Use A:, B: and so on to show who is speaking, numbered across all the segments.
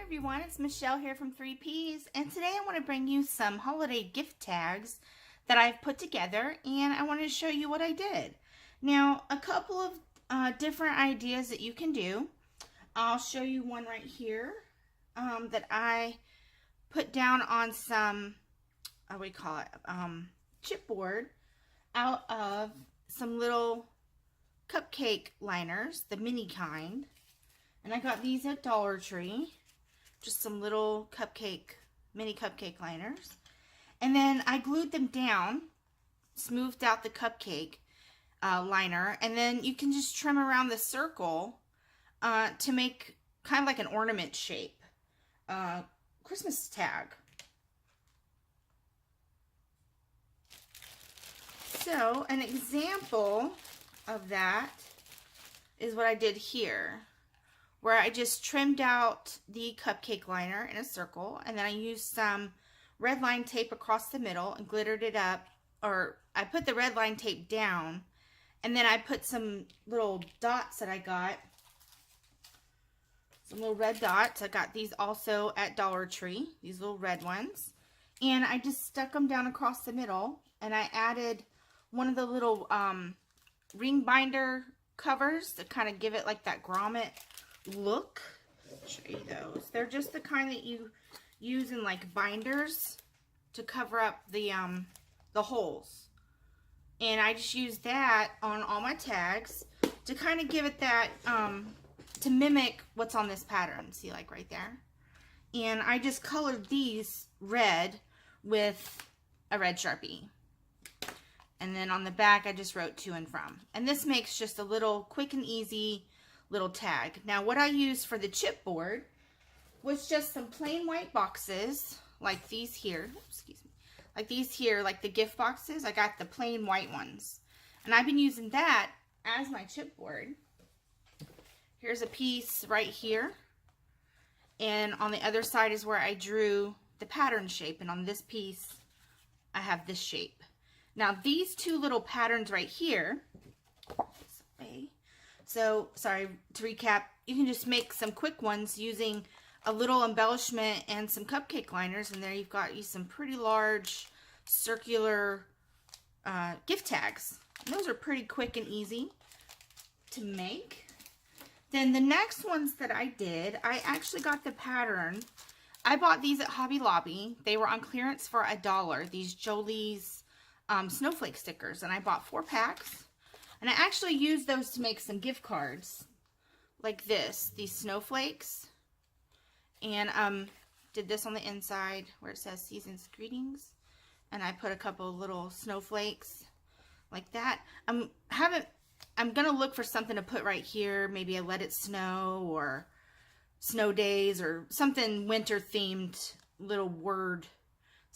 A: everyone, it's Michelle here from 3Ps, and today I want to bring you some holiday gift tags that I've put together, and I wanted to show you what I did. Now, a couple of different ideas that you can do. I'll show you one right here that I put down on some, what do we call it, chipboard out of some little cupcake liners, the mini kind. And I got these at Dollar Tree. Just some little mini cupcake liners. And then I glued them down, smoothed out the cupcake liner. And then you can just trim around the circle to make kind of like an ornament shape. Christmas tag. So, an example of that is what I did here, where I just trimmed out the cupcake liner in a circle, and then I used some red line tape across the middle and glittered it up, or I put the red line tape down, and then I put some little dots that I got, some little red dots. I got these also at Dollar Tree, these little red ones, and I just stuck them down across the middle, and I added one of the little ring binder covers to kind of give it like that grommet look. I'll show you those. They're just the kind that you use in like binders to cover up the holes. And I just used that on all my tags to kind of give it that, to mimic what's on this pattern. See, like right there? And I just colored these red with a red Sharpie. And then on the back, I just wrote to and from. And this makes just a little quick and easy little tag. Now, what I used for the chipboard was just some plain white boxes, like these here. Excuse me. Like these here, like the gift boxes. I got the plain white ones. And I've been using that as my chipboard. Here's a piece right here. And on the other side is where I drew the pattern shape. And on this piece, I have this shape. Now, these two little patterns right here, so, sorry, to recap, you can just make some quick ones using a little embellishment and some cupcake liners, and there you've got some pretty large circular gift tags. And those are pretty quick and easy to make. Then the next ones that I did, I actually got the pattern. I bought these at Hobby Lobby. They were on clearance for $1, these Jolie's snowflake stickers, and I bought 4 packs, and I actually used those to make some gift cards like this, these snowflakes, and did this on the inside where it says Season's Greetings, and I put a couple of little snowflakes like that. I'm gonna look for something to put right here, maybe a Let It Snow or Snow Days or something winter themed little word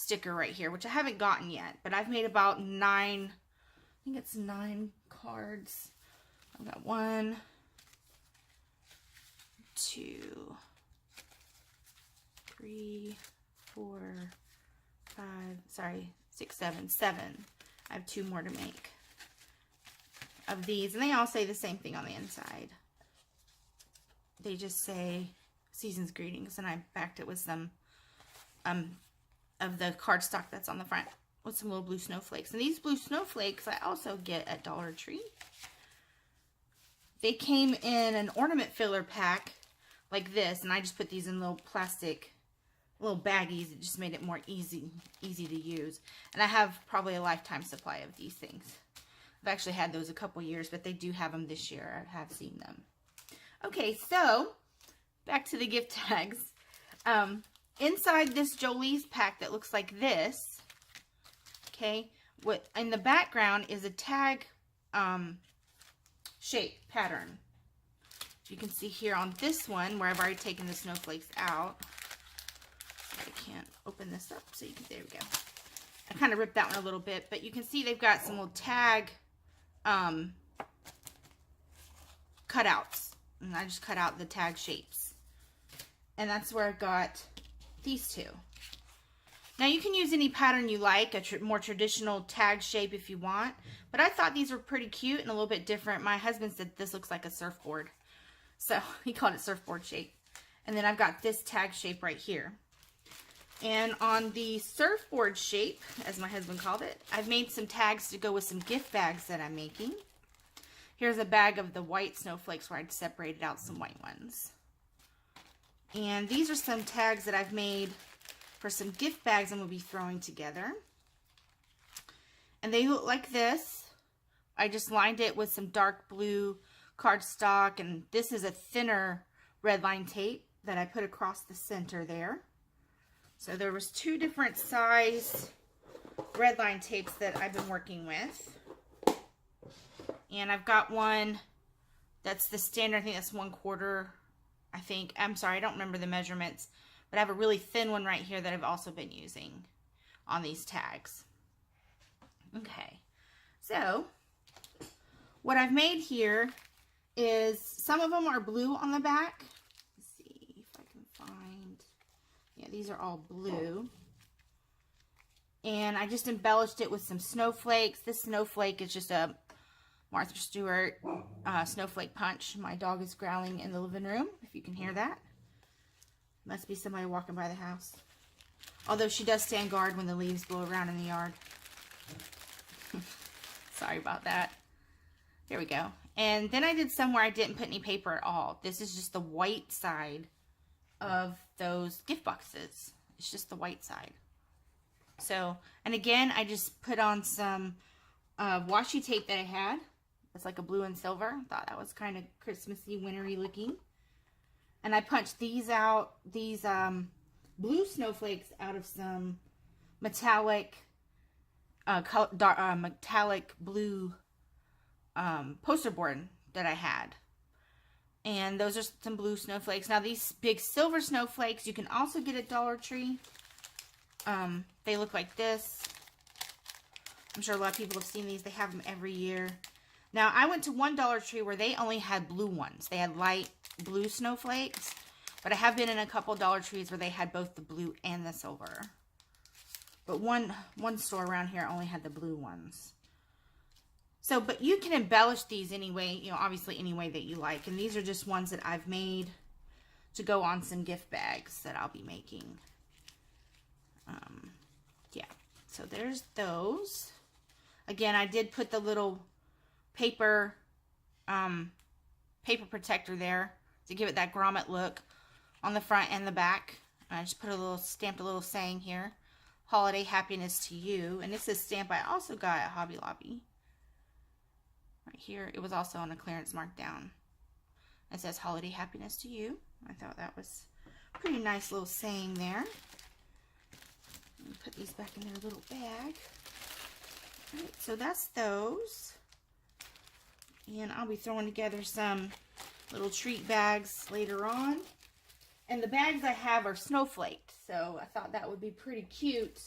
A: sticker right here, which I haven't gotten yet, but I've made about 9, I think it's 9 cards. I've got 1, 2, 3, 4, 5, sorry, 6, 7. I have 2 more to make of these, and they all say the same thing on the inside. They just say Season's Greetings, and I backed it with some of the cardstock that's on the front with some little blue snowflakes. And these blue snowflakes I also get at Dollar Tree. They came in an ornament filler pack like this, and I just put these in little plastic, little baggies. It just made it more easy to use. And I have probably a lifetime supply of these things. I've actually had those a couple years, but they do have them this year. I have seen them. Okay, so back to the gift tags. Inside this Jolie's pack that looks like this, okay, what in the background is a tag shape pattern. You can see here on this one where I've already taken the snowflakes out. I can't open this up, so you can, there we go. I kind of ripped that one a little bit, but you can see they've got some little tag cutouts, and I just cut out the tag shapes, and that's where I got these 2. Now you can use any pattern you like, a more traditional tag shape if you want, but I thought these were pretty cute and a little bit different. My husband said this looks like a surfboard, so he called it surfboard shape. And then I've got this tag shape right here. And on the surfboard shape, as my husband called it, I've made some tags to go with some gift bags that I'm making. Here's a bag of the white snowflakes where I'd separated out some white ones. And these are some tags that I've made for some gift bags I'm going to be throwing together. And they look like this. I just lined it with some dark blue cardstock, and this is a thinner red line tape that I put across the center there. So there was 2 different size red line tapes that I've been working with. And I've got one that's the standard, I think that's 1/4, I think. I'm sorry, I don't remember the measurements, but I have a really thin one right here that I've also been using on these tags. Okay, so what I've made here is some of them are blue on the back. Let's see if I can find, yeah, these are all blue. And I just embellished it with some snowflakes. This snowflake is just a Martha Stewart snowflake punch. My dog is growling in the living room, if you can hear that. Must be somebody walking by the house. Although she does stand guard when the leaves blow around in the yard. Sorry about that. There we go. And then I did some where I didn't put any paper at all. This is just the white side of those gift boxes. It's just the white side. So, and again, I just put on some washi tape that I had. It's like a blue and silver. Thought that was kind of Christmassy, wintry looking. And I punched these out, these blue snowflakes out of some metallic, metallic blue poster board that I had. And those are some blue snowflakes. Now these big silver snowflakes you can also get at Dollar Tree. They look like this. I'm sure a lot of people have seen these. They have them every year. Now I went to one Dollar Tree where they only had blue ones. They had light blue snowflakes. But I have been in a couple Dollar Trees where they had both the blue and the silver. But one store around here only had the blue ones. So, but you can embellish these anyway, you know, obviously any way that you like. And these are just ones that I've made to go on some gift bags that I'll be making. Yeah, so there's those. Again, I did put the little paper protector there to give it that grommet look on the front and the back. And I just put stamped a little saying here, holiday happiness to you. And this is a stamp I also got at Hobby Lobby. Right here, it was also on a clearance markdown. It says holiday happiness to you. I thought that was a pretty nice little saying there. Put these back in their little bag. All right, so that's those. And I'll be throwing together some little treat bags later on. And the bags I have are snowflaked, so I thought that would be pretty cute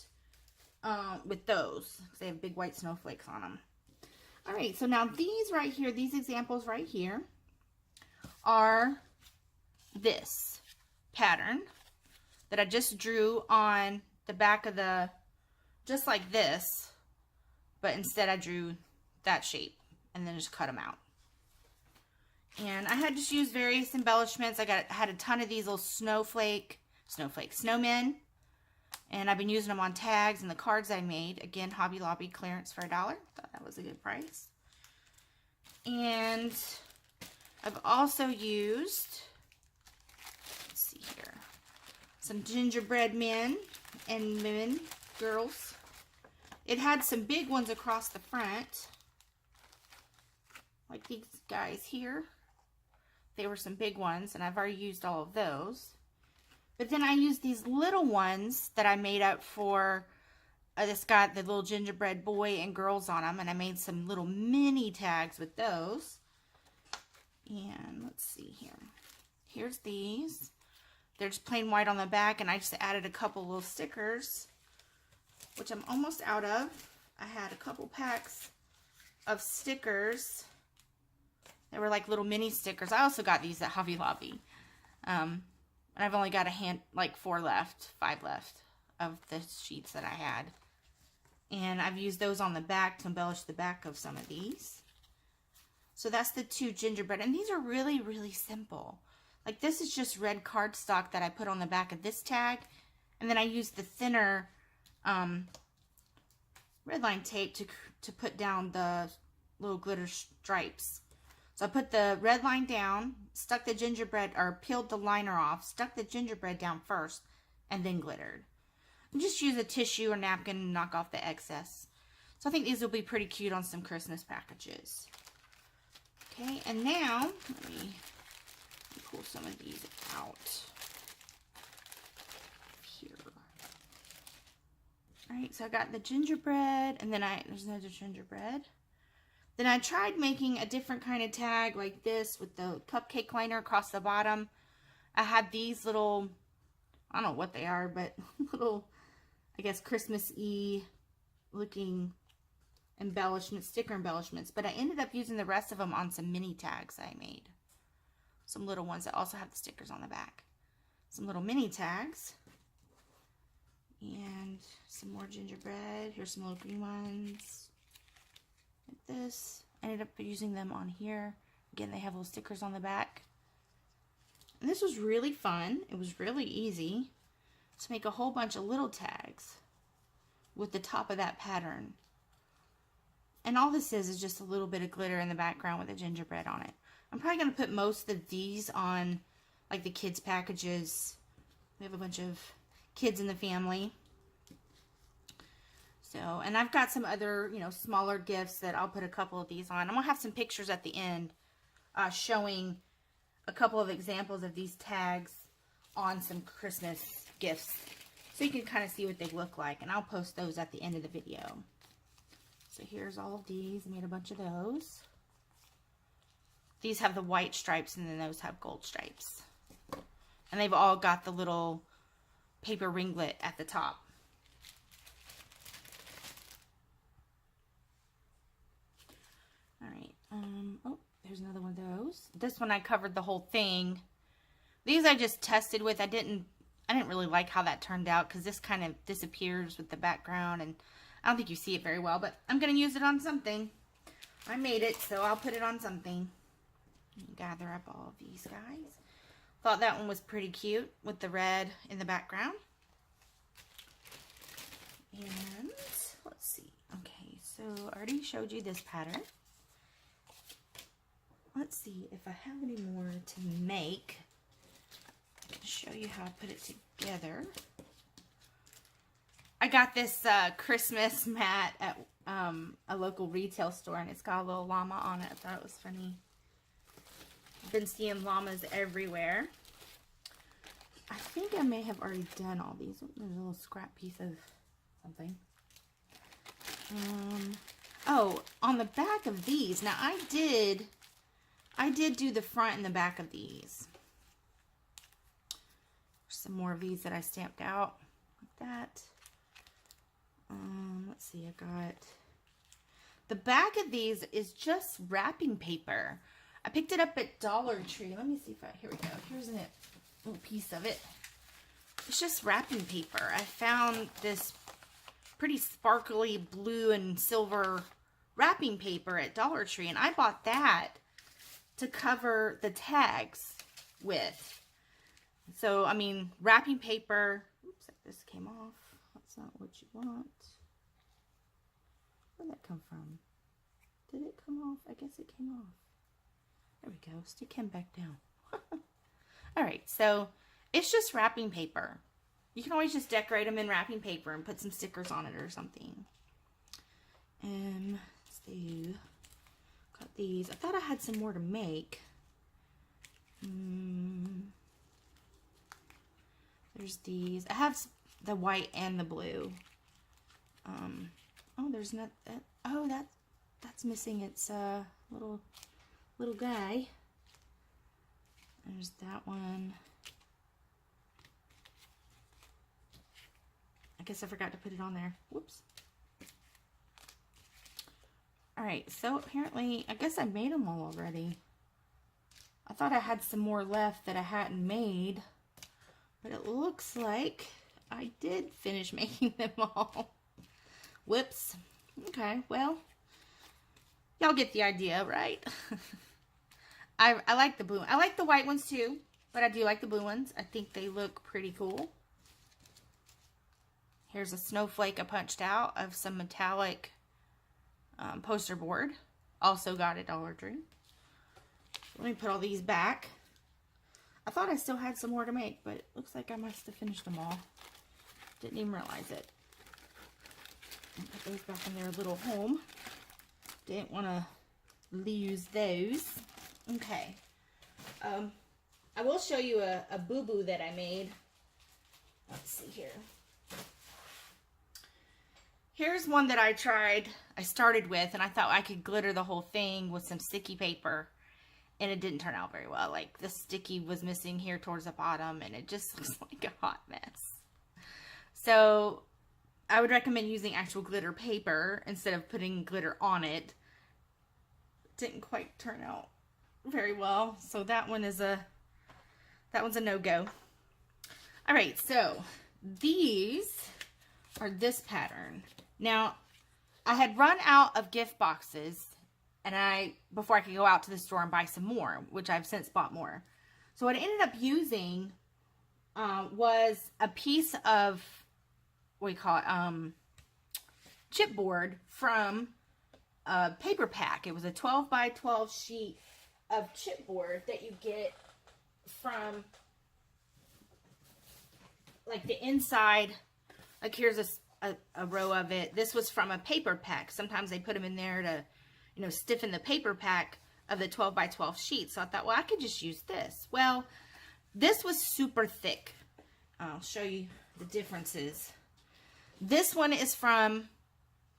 A: with those, because they have big white snowflakes on them. All right, so now these right here, these examples right here, are this pattern that I just drew on the back of the, just like this, but instead I drew that shape and then just cut them out. And I had just used various embellishments. I had a ton of these little snowmen. And I've been using them on tags and the cards I made. Again, Hobby Lobby clearance for $1. Thought that was a good price. And I've also used, let's see here, some gingerbread men and women, girls. It had some big ones across the front, like these guys here. They were some big ones, and I've already used all of those. But then I used these little ones that I made up for, this got the little gingerbread boy and girls on them, and I made some little mini tags with those. And let's see here. Here's these. They're just plain white on the back, and I just added a couple little stickers, which I'm almost out of. I had a couple packs of stickers. They were like little mini stickers. I also got these at Hobby Lobby. And I've only got 5 left of the sheets that I had. And I've used those on the back to embellish the back of some of these. So that's the 2 gingerbread. And these are really, really simple. Like this is just red cardstock that I put on the back of this tag. And then I used the thinner red line tape to put down the little glitter stripes. So I put the red line down, stuck the gingerbread, or peeled the liner off, stuck the gingerbread down first, and then glittered. And just use a tissue or napkin and knock off the excess. So I think these will be pretty cute on some Christmas packages. Okay, and now, let me pull some of these out. Here. Alright, so I got the gingerbread, and then there's another gingerbread. Then I tried making a different kind of tag like this with the cupcake liner across the bottom. I had these little, I don't know what they are, but little, I guess, Christmas-y looking embellishments, sticker embellishments. But I ended up using the rest of them on some mini tags I made. Some little ones that also have the stickers on the back. Some little mini tags. And some more gingerbread. Here's some little green ones. Like this. I ended up using them on here. Again, they have little stickers on the back. And this was really fun. It was really easy to make a whole bunch of little tags with the top of that pattern. And all this is just a little bit of glitter in the background with a gingerbread on it. I'm probably going to put most of these on like the kids packages. We have a bunch of kids in the family. So, and I've got some other, you know, smaller gifts that I'll put a couple of these on. I'm going to have some pictures at the end showing a couple of examples of these tags on some Christmas gifts. So you can kind of see what they look like. And I'll post those at the end of the video. So here's all of these. I made a bunch of those. These have the white stripes and then those have gold stripes. And they've all got the little paper ringlet at the top. Alright, oh, there's another one of those. This one I covered the whole thing. These I just tested with. I didn't really like how that turned out because this kind of disappears with the background and I don't think you see it very well, but I'm going to use it on something. I made it, so I'll put it on something. Gather up all of these guys. Thought that one was pretty cute with the red in the background. And let's see. Okay, so I already showed you this pattern. Let's see if I have any more to make. I'll show you how I put it together. I got this Christmas mat at a local retail store, and it's got a little llama on it. I thought it was funny. I've been seeing llamas everywhere. I think I may have already done all these. There's a little scrap piece of something. Oh, on the back of these. Now, I did do the front and the back of these. Some more of these that I stamped out like that. Let's see, I got the back of these is just wrapping paper. I picked it up at Dollar Tree. Let me see if here we go. Here's a little piece of it. It's just wrapping paper. I found this pretty sparkly blue and silver wrapping paper at Dollar Tree, and I bought that to cover the tags with. So, I mean, wrapping paper. Oops, this came off. That's not what you want. Where'd that come from? Did it come off? I guess it came off. There we go. Stick him back down. Alright, so it's just wrapping paper. You can always just decorate them in wrapping paper and put some stickers on it or something. So, got these. I thought I had some more to make. There's these. I have the white and the blue. Oh, there's not that. Oh, that's missing. It's a little guy. There's that one. I guess I forgot to put it on there. Whoops. Alright, so apparently, I guess I made them all already. I thought I had some more left that I hadn't made. But it looks like I did finish making them all. Whoops. Okay, well, y'all get the idea, right? I like the blue. I like the white ones too. But I do like the blue ones. I think they look pretty cool. Here's a snowflake I punched out of some metallic poster board. Also got at Dollar Tree. Let me put all these back. I thought I still had some more to make, but it looks like I must have finished them all. Didn't even realize it. Put those back in their little home. Didn't want to lose those. Okay. I will show you a boo-boo that I made. Let's see here. Here's one that I started with, and I thought I could glitter the whole thing with some sticky paper, and it didn't turn out very well. Like, the sticky was missing here towards the bottom, and it just looks like a hot mess. So, I would recommend using actual glitter paper instead of putting glitter on it. It didn't quite turn out very well, so that one's a no-go. All right, so these are this pattern. Now, I had run out of gift boxes, and before I could go out to the store and buy some more, which I've since bought more. So what I ended up using was a piece of, what do you call it, chipboard from a paper pack. It was a 12 by 12 sheet of chipboard that you get from, like, the inside. Like, here's a row of it. This was from a paper pack. Sometimes they put them in there to, you know, stiffen the paper pack of the 12 by 12 sheet. So I thought, well, I could just use this. Well, this was super thick. I'll show you the differences. This one is from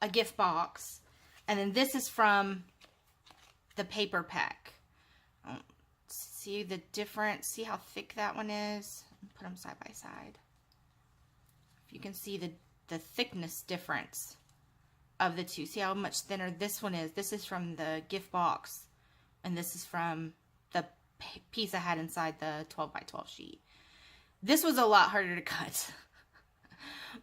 A: a gift box, and then this is from the paper pack. See the difference? See how thick that one is? Put them side by side. You can see the thickness difference of the two. See how much thinner this one is? This is from the gift box, and this is from the piece I had inside the 12 by 12 sheet. This was a lot harder to cut.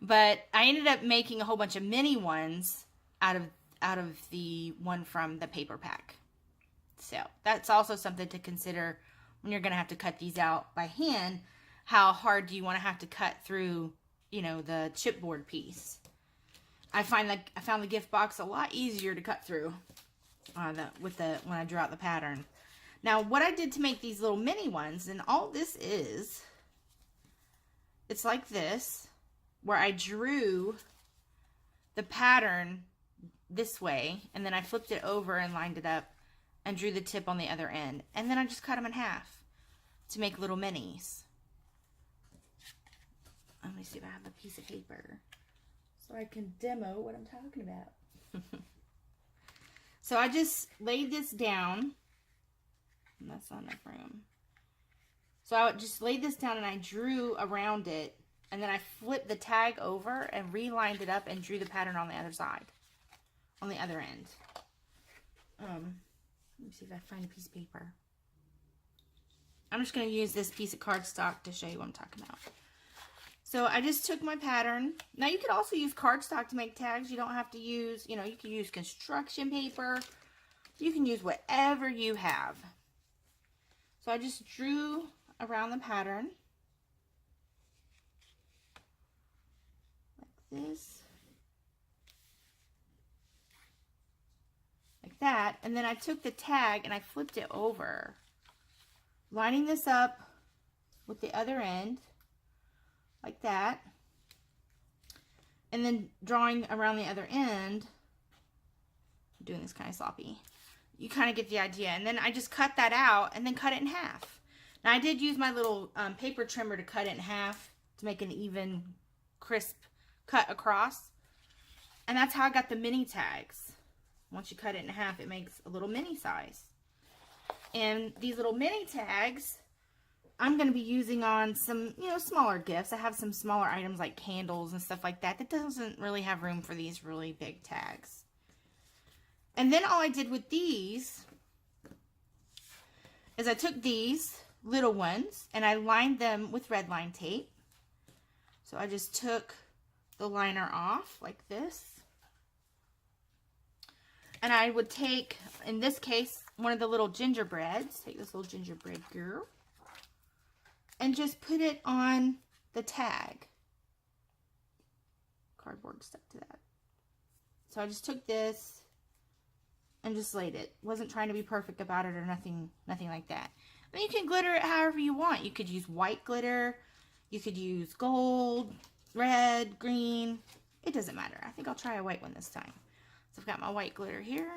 A: But I ended up making a whole bunch of mini ones out of the one from the paper pack. So that's also something to consider when you're going to have to cut these out by hand. How hard do you want to have to cut through, you know, the chipboard piece? I found the gift box a lot easier to cut through when I drew out the pattern. Now, what I did to make these little mini ones, and all this is, it's like this, where I drew the pattern this way, and then I flipped it over and lined it up and drew the tip on the other end. And then I just cut them in half to make little minis. Let me see if I have a piece of paper so I can demo what I'm talking about. So I just laid this down. And that's not enough room. So I just laid this down and I drew around it. And then I flipped the tag over and relined it up and drew the pattern on the other side. On the other end. Let me see if I find a piece of paper. I'm just going to use this piece of cardstock to show you what I'm talking about. So I just took my pattern. Now you could also use cardstock to make tags. You don't have to use, you know, you can use construction paper. You can use whatever you have. So I just drew around the pattern. Like this. Like that. And then I took the tag and I flipped it over. Lining this up with the other end. Like that. And then drawing around the other end. I'm doing this kind of sloppy. You kind of get the idea. And then I just cut that out and then cut it in half. Now I did use my little paper trimmer to cut it in half to make an even, crisp cut across. And that's how I got the mini tags. Once you cut it in half, it makes a little mini size. And these little mini tags, I'm going to be using on some, you know, smaller gifts. I have some smaller items like candles and stuff like that. That doesn't really have room for these really big tags. And then all I did with these is I took these little ones and I lined them with red line tape. So I just took the liner off like this. And I would take, in this case, one of the little gingerbreads. Take this little gingerbread girl. and just put it on the tag. Cardboard stuck to that. So I just took this and just laid it. Wasn't trying to be perfect about it or nothing like that. But you can glitter it however you want. You could use white glitter. You could use gold, red, green. It doesn't matter. I think I'll try a white one this time. So I've got my white glitter here.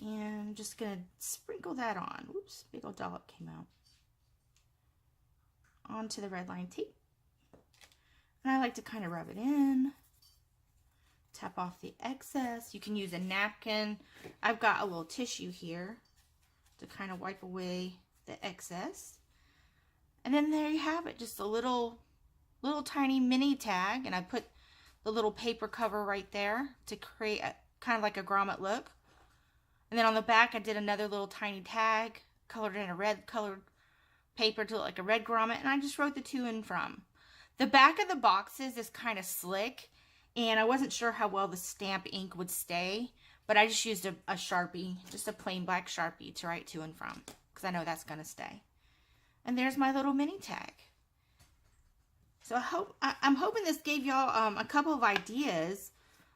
A: And I'm just going to sprinkle that on. Oops, big old dollop came out. Onto the red line tape. And I like to kind of rub it in. Tap off the excess. You can use a napkin. I've got a little tissue here to kind of wipe away the excess. And then there you have it. Just a little tiny mini tag. And I put the little paper cover right there to create a, kind of like a grommet look. And then on the back, I did another little tiny tag, colored in a red colored paper to look like a red grommet, and I just wrote the to and from. The back of the boxes is kind of slick, and I wasn't sure how well the stamp ink would stay, but I just used a Sharpie, just a plain black Sharpie to write to and from, because I know that's going to stay. And there's my little mini tag. So I'm hoping this gave y'all a couple of ideas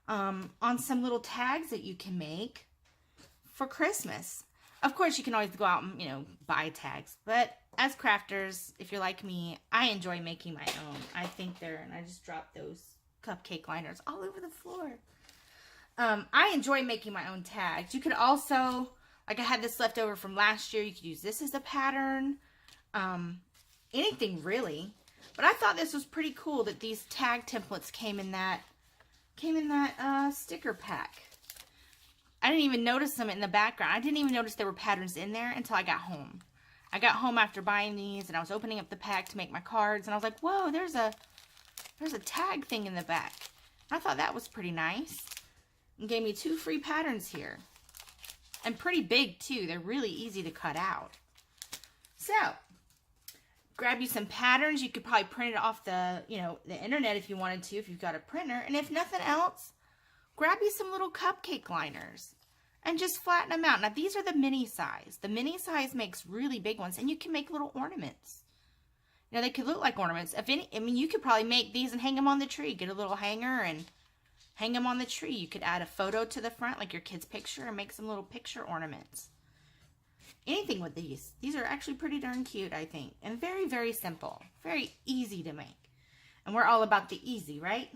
A: on some little tags that you can make for Christmas. Of course, you can always go out and, you know, buy tags. But as crafters, if you're like me, I enjoy making my own. I think and I just dropped those cupcake liners all over the floor. I enjoy making my own tags. You could also, like I had this left over from last year, you could use this as a pattern. Anything really. But I thought this was pretty cool that these tag templates came in that sticker pack. I didn't even notice them in the background. I didn't even notice there were patterns in there until I got home. I got home after buying these, and I was opening up the pack to make my cards, and I was like, whoa, there's a tag thing in the back. I thought that was pretty nice. And gave me 2 free patterns here. And pretty big, too. They're really easy to cut out. So, grab you some patterns. You could probably print it off the internet if you wanted to, if you've got a printer. And if nothing else, grab you some little cupcake liners and just flatten them out. Now, these are the mini size. The mini size makes really big ones, and you can make little ornaments. You know, they could look like ornaments. You could probably make these and hang them on the tree. Get a little hanger and hang them on the tree. You could add a photo to the front, like your kid's picture, and make some little picture ornaments. Anything with these. These are actually pretty darn cute, I think. And very, very simple. Very easy to make. And we're all about the easy, right?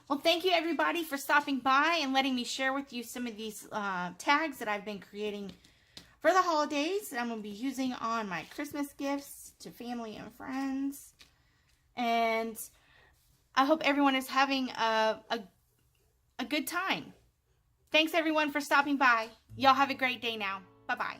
A: Well, thank you everybody for stopping by and letting me share with you some of these tags that I've been creating for the holidays that I'm going to be using on my Christmas gifts to family and friends. And I hope everyone is having a good time. Thanks everyone for stopping by. Y'all have a great day now. Bye-bye.